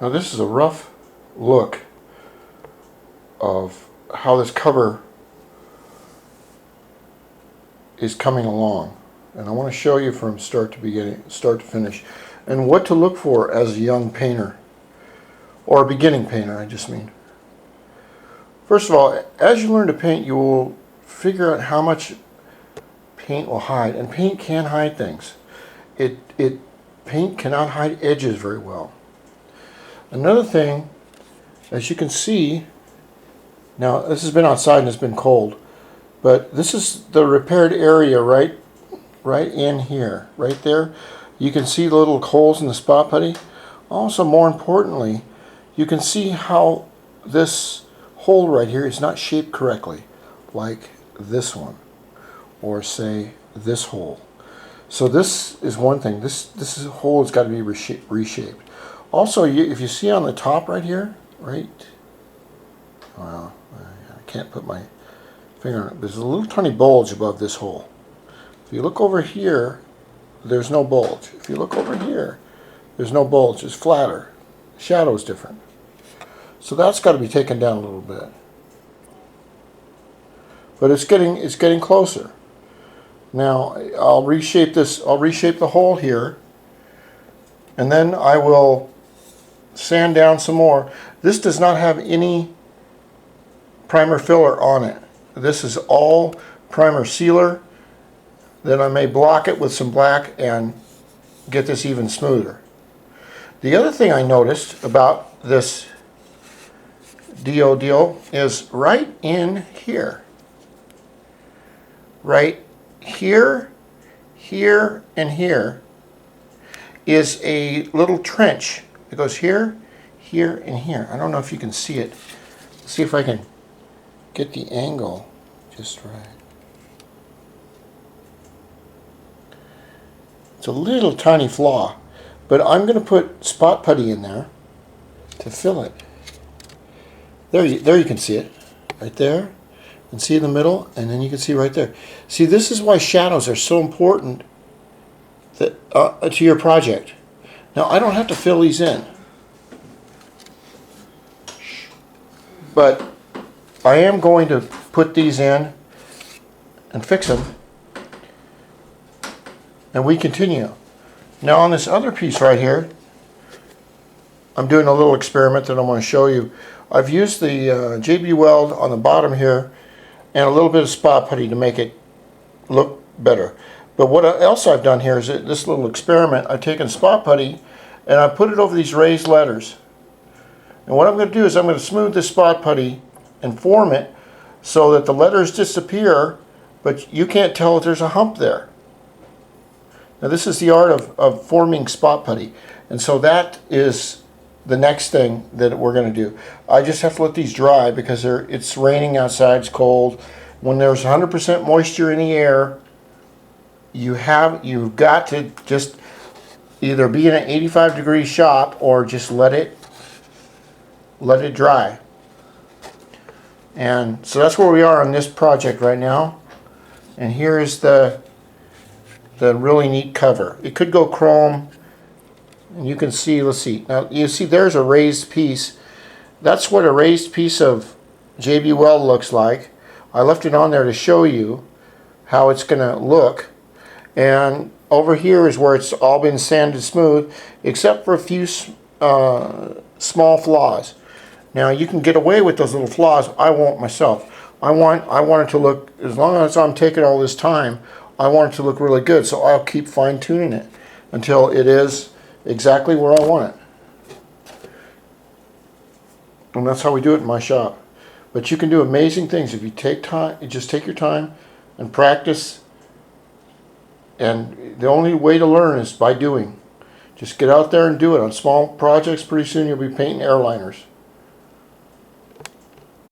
Now this is a rough look of how this cover is coming along, and I want to show you from start to finish, and what to look for as a young painter, or a beginning painter, I just mean. First of all, as you learn to paint, you will figure out how much paint will hide, and paint can hide things. Paint cannot hide edges very well. Another thing, as you can see, now this has been outside and it's been cold, but this is the repaired area right in here, right there. You can see the little holes in the spot putty. Also, more importantly, you can see how this hole right here is not shaped correctly, like this one, or say this hole. So this is one thing. This hole has got to be reshaped. Also, if you see on the top right here, right? Well, I can't put my finger on it. There's a little tiny bulge above this hole. If you look over here, there's no bulge. If you look over here, there's no bulge. It's flatter. The shadow is different. So that's got to be taken down a little bit. But it's getting closer. Now I'll reshape this. I'll reshape the hole here, and then I will sand down some more. This does not have any primer filler on it. This is all primer sealer. Then I may block it with some black and get this even smoother. The other thing I noticed about this deal is right in here. Right here, here, and here is a little trench. It goes here, here, and here. I don't know if you can see it. Let's see if I can get the angle just right. It's a little tiny flaw, but I'm going to put spot putty in there to fill it. There you can see it, right there. And see in the middle, and then you can see right there. See, this is why shadows are so important that, to your project. Now, I don't have to fill these in, but I am going to put these in and fix them, and we continue. Now, on this other piece right here, I'm doing a little experiment that I want to show you. I've used the JB Weld on the bottom here, and a little bit of spot putty to make it look better. But what else I've done here is this little experiment. I've taken spot putty and I put it over these raised letters. And what I'm going to do is I'm going to smooth this spot putty and form it so that the letters disappear, but you can't tell if there's a hump there. Now this is the art of forming spot putty. And so that is the next thing that we're going to do. I just have to let these dry because it's raining outside, it's cold. When there's 100% moisture in the air, you've got to just either be in an 85-degree shop or just let it dry. And so that's where we are on this project right now. And here is the really neat cover. It could go chrome. And you can see, let's see, now you see there's a raised piece. That's what a raised piece of JB Weld looks like. I left it on there to show you how it's going to look. And over here is where it's all been sanded smooth, except for a few small flaws. Now you can get away with those little flaws. I won't myself. I want it to look, as long as I'm taking all this time, I want it to look really good. So I'll keep fine tuning it until it is exactly where I want it. And that's how we do it in my shop. But you can do amazing things if you take time. You just take your time and practice. And the only way to learn is by doing. Just get out there and do it on small projects. Pretty soon you'll be painting airliners.